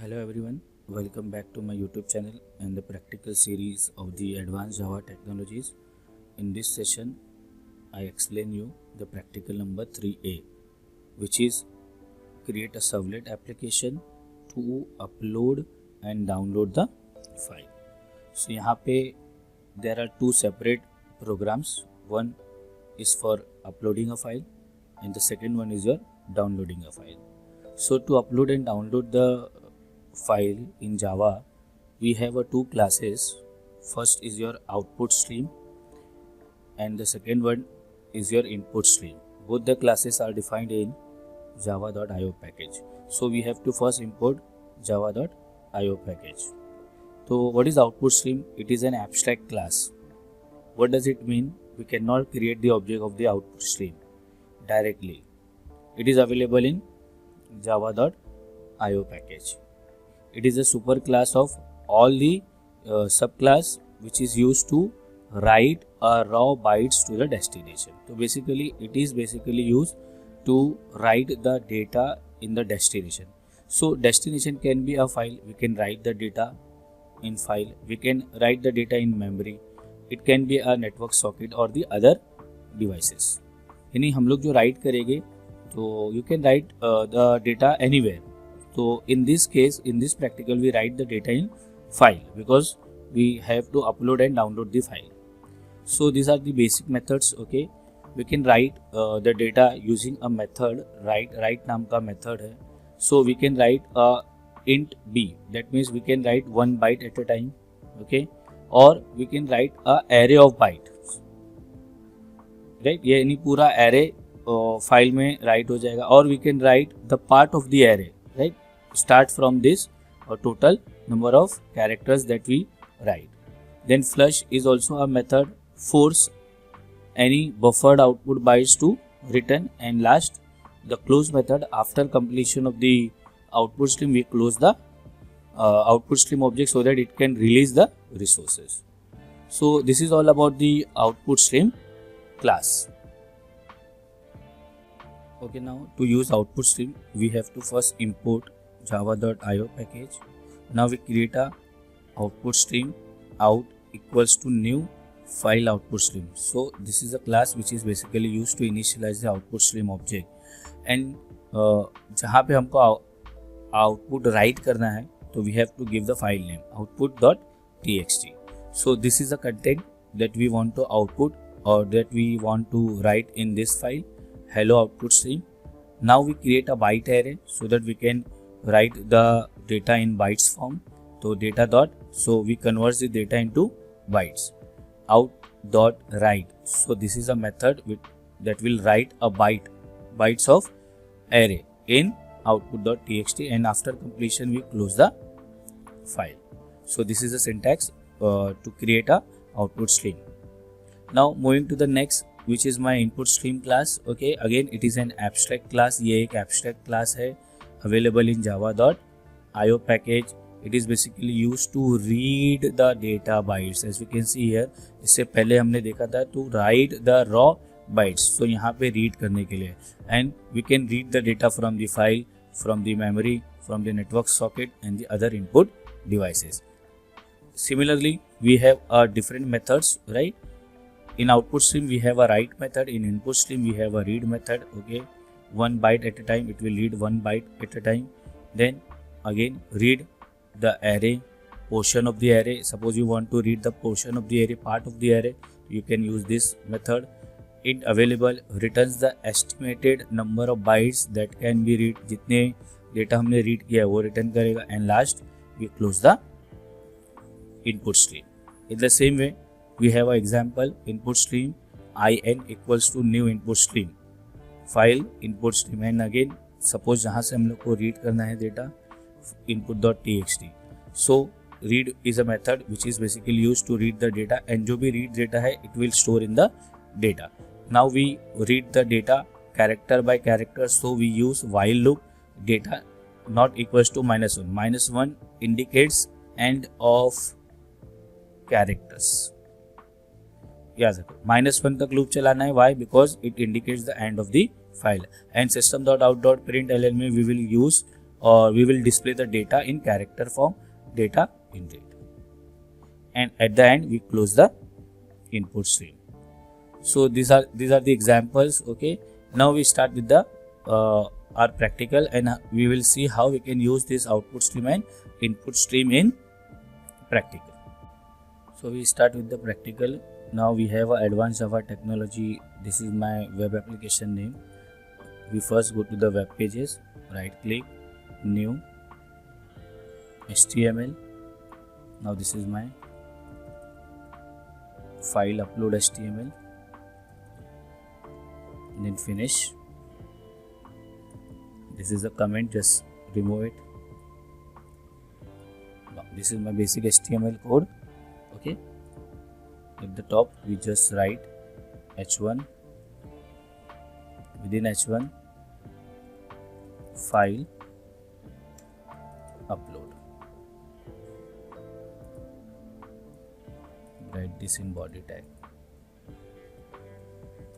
Hello everyone, welcome back to my YouTube channel and the practical series of the Advanced Java Technologies. In this session, I explain you the practical number 3A, which is create a servlet application to upload and download the file. So यहाँ पे there are two separate programs. One is for uploading a file and the second one is your downloading a file. So to upload and download the file in Java, we have two classes. First is your output stream and the second one is your input stream. Both the classes are defined in java.io package. So we have to first import java.io package. So what is output stream? It is an abstract class. What does it mean? We cannot create the object of the output stream directly. It is available in java.io package. It is a super class of all the subclass which is used to write raw bytes to the destination. So basically it is used to write the data in the destination. So destination can be a file. We can write the data in file. We can write the data in memory. It can be a network socket or the other devices. यानी हम लोग जो write करेंगे तो you can write the data anywhere. So in this case, in this practical, we write the data in file because we have to upload and download the file. So these are the basic methods. Okay, we can write the data using a method. Write नाम का method है. So we can write a int b. That means we can write one byte at a time. Okay, or we can write a array of bytes. Right? ये यानी पूरा array file में write हो जाएगा. Or we can write the part of the array. Right, start from this total number of characters that we write. Then flush is also a method, force any buffered output bytes to return, and last the close method. After completion of the output stream, we close the output stream object so that it can release the resources. So this is all about the output stream class. Okay, now to use output stream, we have to first import java.io package. Now we create a output stream out equals to new file output stream. So this is a class which is basically used to initialize the output stream object. And जहाँ पे हमको output write करना है, तो we have to give the file name output.txt. So this is the content that we want to output or that we want to write in this file. Hello output stream. Now we create a byte array so that we can write the data in bytes form. So data dot, so we convert the data into bytes. Out dot write. So this is a method that will write a bytes of array in output.txt, and after completion we close the file. So this is the syntax to create a output stream. Now moving to the next, which is my input stream class. Okay, again it is an abstract class. ये एक abstract class है, available in java.io package. It is basically used to read the data bytes. As we can see here, इससे पहले हमने देखा था to write the raw bytes. So यहाँ पे read करने के लिए, and we can read the data from the file, from the memory, from the network socket and the other input devices. Similarly, we have different methods, right? In output stream we have a write method. In input stream we have a read method. Okay, one byte at a time, it will read one byte at a time. Then again read the array portion of the array. Suppose you want to read the portion of the array, part of the array, you can use this method. Int available returns the estimated number of bytes that can be read. जितने data हमने read किया है वो return करेगा. And last we close the input stream. In the same way, we have an example input stream in equals to new input stream file input stream, and again suppose जहाँ से हम लोग को read करना है data input.txt. So read is a method which is basically used to read the data, and जो भी read data है it will store in the data. Now we read the data character by character, so we use while loop. Data not equals to -1. -1 indicates end of characters. याद रखो -1 तक loop चलाना है. Why? Because it indicates the end of the file. And system.out.println में we will use or we will display the data in character form, data in read. And at the end we close the input stream. So these are the examples. Okay, now we start with the our practical, and we will see how we can use this output stream and input stream in practical. So we start with the practical. Now we have advanced Java technology. This is my web application name. We first go to the web pages, right click, new, HTML. Now this is my file, upload HTML, then finish. This is a comment, just remove it. Now this is my basic HTML code. Okay, at the top we just write h1, within h1 file, upload, write this in body tag.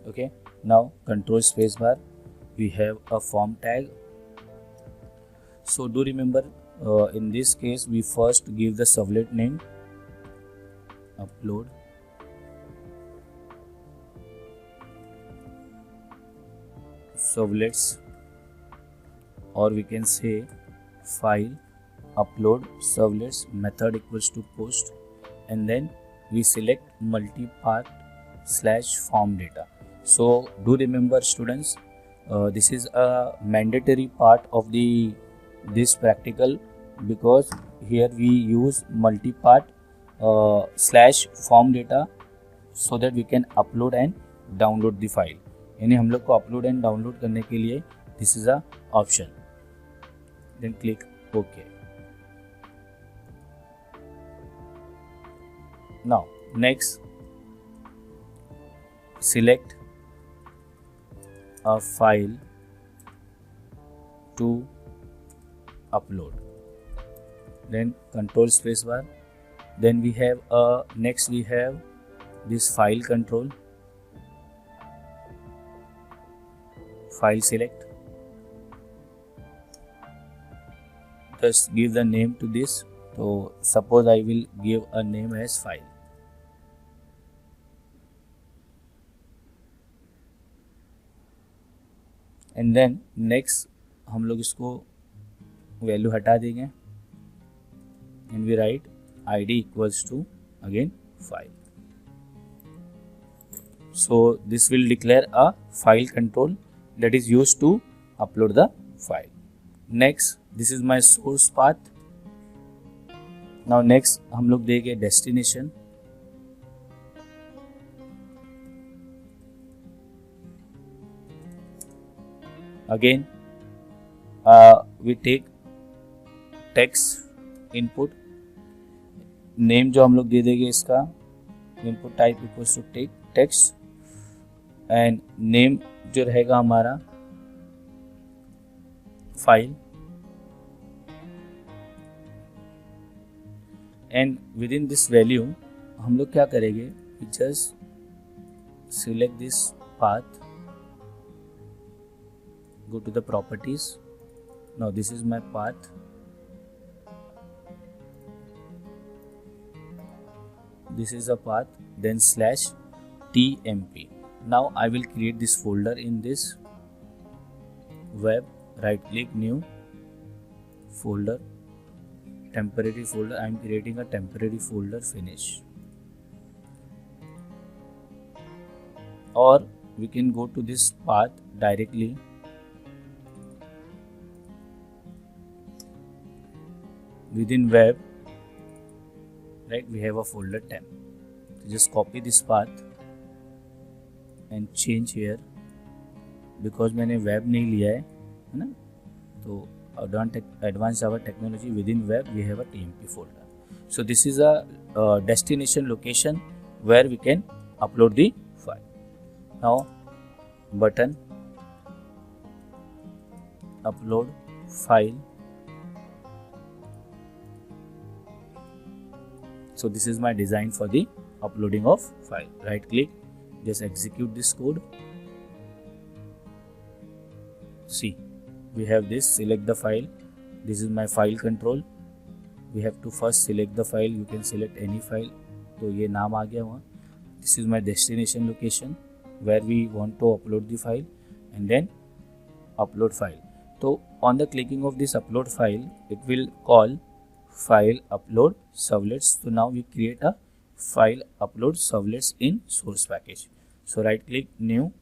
Okay, now control spacebar, we have a form tag. So do remember, in this case we first give the servlet name, upload, servlets, or we can say file, upload, servlets, method equals to post, and then we select multipath / form data. So do remember students, this is a mandatory part of this practical, because here we use multipath / form data so that we can upload and download the file. यानी हम लोग को upload and download करने के लिए this is a option. Then click okay. Now next select a file to upload, then control spacebar, then we have next we have this file control, file select, just give the name to this. So suppose I will give a name as file. And then next हम लोग इसको value हटा देंगे and we write id equals to again file. So this will declare a file control that is used to upload the file. Next, this is my source path. Now next हम लोग देंगे destination. Again we take text input, name जो हम लोग दे देंगे इसका input type equals to take text, and name जो रहेगा हमारा file, and with in this value हम लोग क्या करेंगे, just select this path, go to the properties. Now this is my path. This is a path, then /tmp. Now I will create this folder in this web. Right click, new folder, temporary folder. I am creating a temporary folder, finish. Or we can go to this path directly. Within web, right, we have a folder temp. So just copy this path and change here, because मैंने web नहीं लिया है ना, तो advanced Java technology, within web we have a TMP folder. So this is a destination location where we can upload the file. Now button, upload file. So this is my design for the uploading of file. Right click, just execute this code. See, we have this, select the file, this is my file control. We have to first select the file. You can select any file. तो ये नाम आ गया वहाँ. This is my destination location where we want to upload the file, and then upload file. So on the clicking of this upload file, it will call file upload servlets. So now we create a file upload servlets in source package. So right click, new,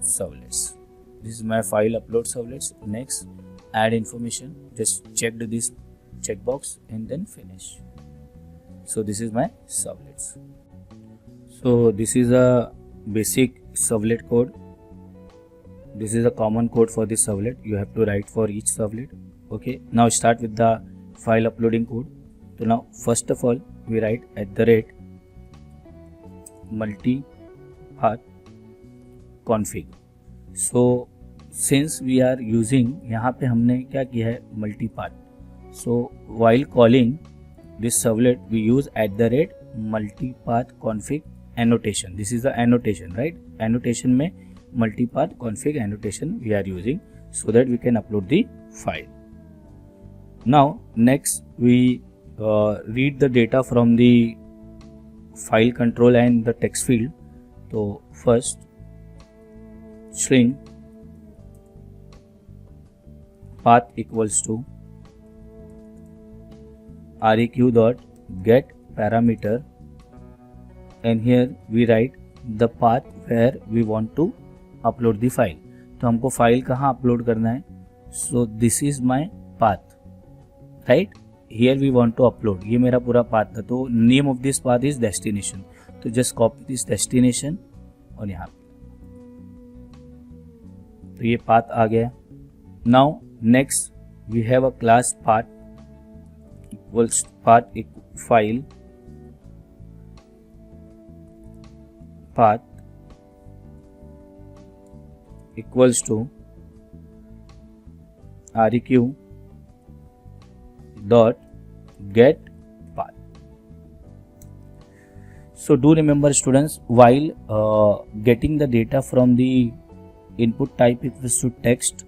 servlets. This is my file upload servlets. Next, add information. Just check this checkbox and then finish. So this is my servlets. So this is a basic servlet code. This is a common code for this servlet. You have to write for each servlet. Okay. Now start with the file uploading code. So now first of all we write @multipath config. So since we are using, यहाँ पे हमने क्या किया है, multipath. So while calling this servlet we use @multipath config annotation. This is the annotation, right? Annotation में multipath config annotation we are using so that we can upload the file. Now next we read the data from the file control and the text field. So first string path equals to req.get parameter, and here we write the path where we want to upload the file. तो हमको file कहाँ upload करना है. So this is my path, right? Here we want to upload. ये मेरा पूरा path था. तो name of this path is destination. तो just copy this destination और यहाँ पे. तो ये path आ गया. Now next we have a class path equals path file path equals to req dot get path. So do remember students, while getting the data from the input type equals to text,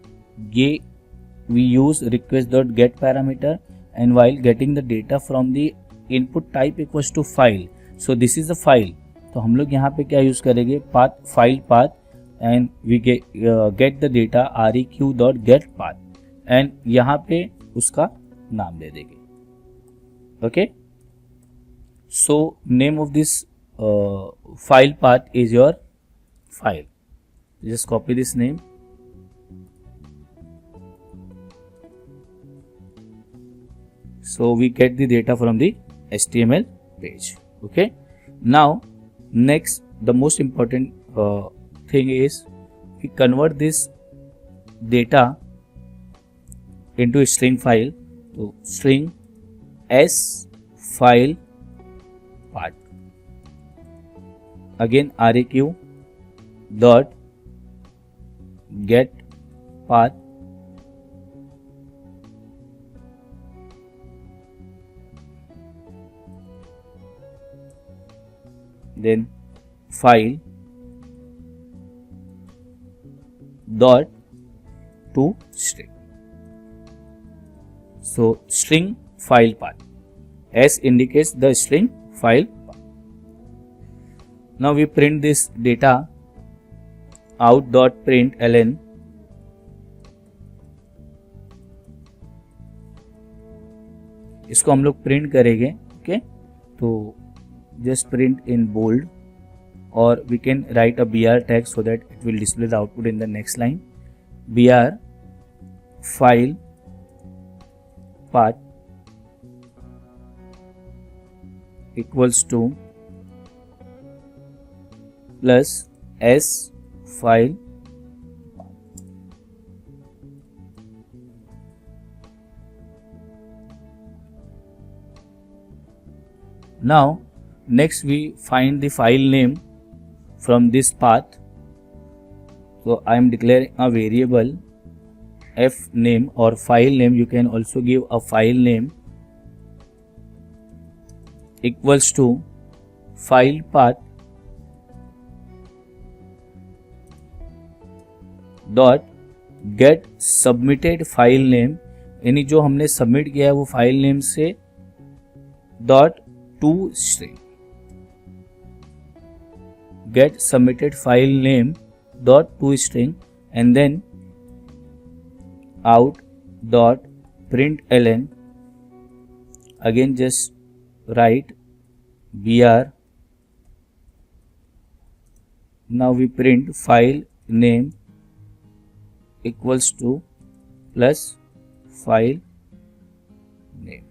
we use request.get parameter, and while getting the data from the input type equals to file. So this is the file. तो हम लोग यहाँ पे क्या use करेंगे, path file path, and we get the data req.get path, and यहाँ पे उसका नाम दे देंगे. Okay. So name of this file path is your file. Just copy this name. So we get the data from the HTML page. Okay. Now next, the most important thing is we convert this data into a string file. So string s file path. Again req dot get path. Then file dot to string. So string file path. S indicates the string file path. Now we print this data out dot println. इसको हम लोग print करेंगे. Okay. तो just print in bold, or we can write a br tag so that it will display the output in the next line. Br file path equals to plus s file. Now next we find the file name from this path. So I am declaring a variable f name or file name. You can also give a file name equals to file path dot get submitted file name, यानी जो हमने submit किया है वो file name से dot to string, get submitted file name dot to string and then out dot println, again just write br, now we print file name equals to plus file name.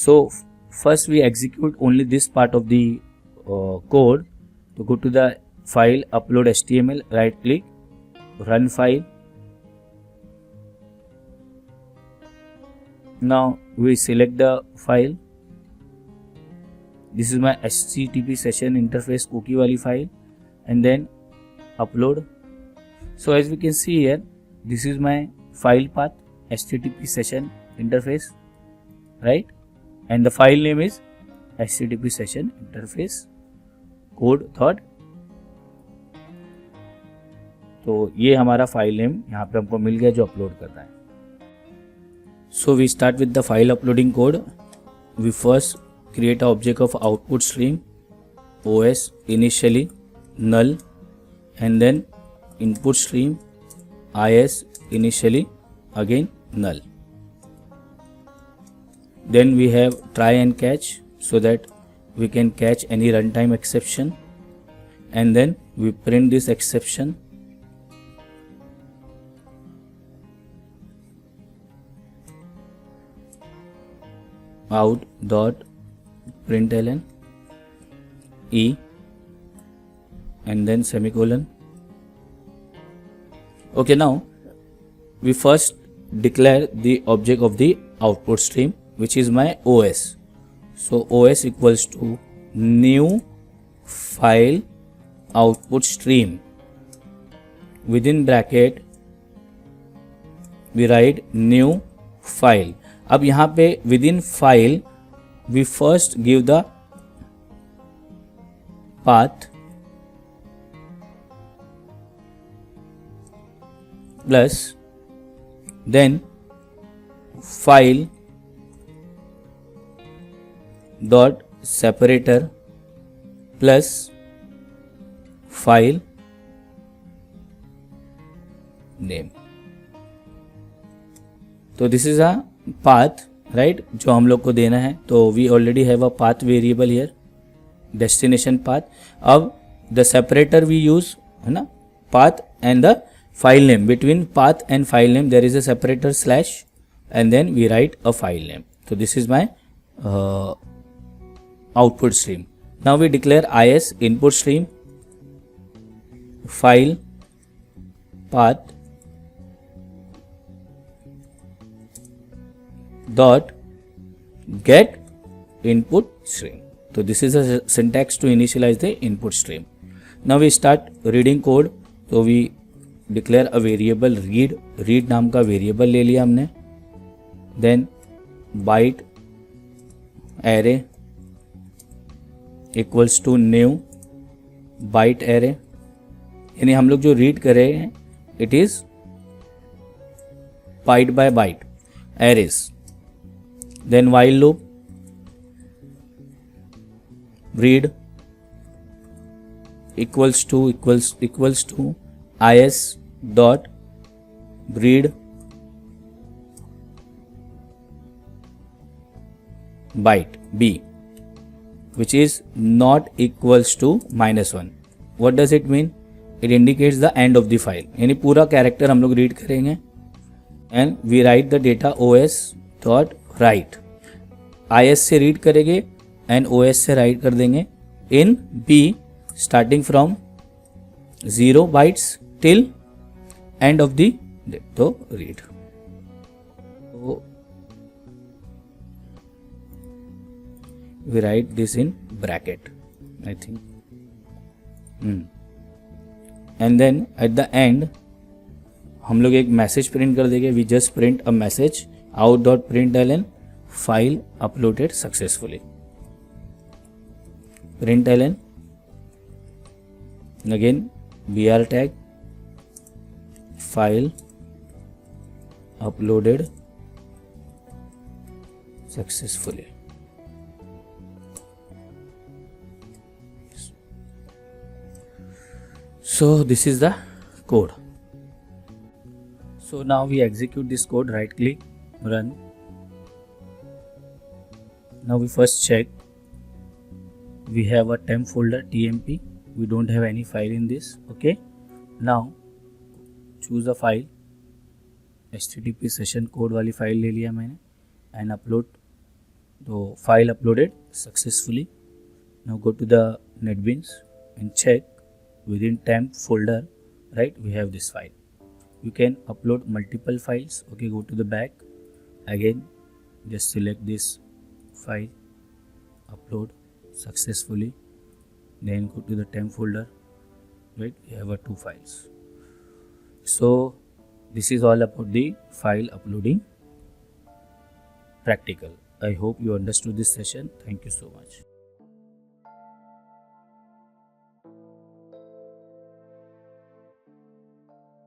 So first we execute only this part of the code. To go to the file, upload HTML, right click, run file. Now we select the file. This is my HTTP session interface cookie wali file, and then upload. So as we can see here, this is my file path, HTTP session interface, right? And the file name is HTTP session interface code.. तो ये हमारा file name यहाँ पे हमको मिल गया जो upload करना है. So we start with the file uploading code. We first create an object of output stream OS initially null, and then input stream IS initially again null. Then we have try and catch so that we can catch any runtime exception, and then we print this exception. Out dot println e and then semicolon. Okay, now we first declare the object of the output stream, which is my OS. So OS equals to new file output stream. Within bracket we write new file. अब यहाँ पे within file we first give the path plus then file dot separator plus file name. तो this is a path, right, जो हम लोग को देना है. तो we already have a path variable here, destination path. अब द सेपरेटर वी यूज, है ना, path and the file name. Between path and file name there is a separator slash and then we write a file name. तो this is my output stream. Now we declare IS input stream, file path dot get input stream. So this is a syntax to initialize the input stream. Now we start reading code. So we declare a variable read. Read नाम का variable ले लिया हमने. Then byte array equals to new byte array. यानी हम लोग जो read कर रहे हैं it is byte by byte arrays. Then while loop read equals to IS dot read byte B, which is not equals to -1. What does it mean? It indicates the end of the file. यानी पूरा character हम लोग read करेंगे and we write the data OS dot write. IS से read करेंगे and OS से write कर देंगे in B starting from 0 bytes till end of the. तो रीड, तो we write this in bracket I think, and then at the end हम लोग एक मैसेज प्रिंट कर देंगे. We just print a message out dot println file uploaded successfully. Println again br tag file uploaded successfully. So this is the code. So now we execute this code, right click, run. Now we first check. We have a temp folder tmp. We don't have any file in this. Okay. Now choose a file. HTTP session code वाली file ले लिया मैंने and upload. तो file uploaded successfully. Now go to the NetBeans and check within temp folder, right? We have this file. You can upload multiple files. Okay, go to the back again, just select this file, upload successfully, then go to the temp folder, right? We have 2 files. So this is all about the file uploading practical. I hope you understood this session. Thank you so much.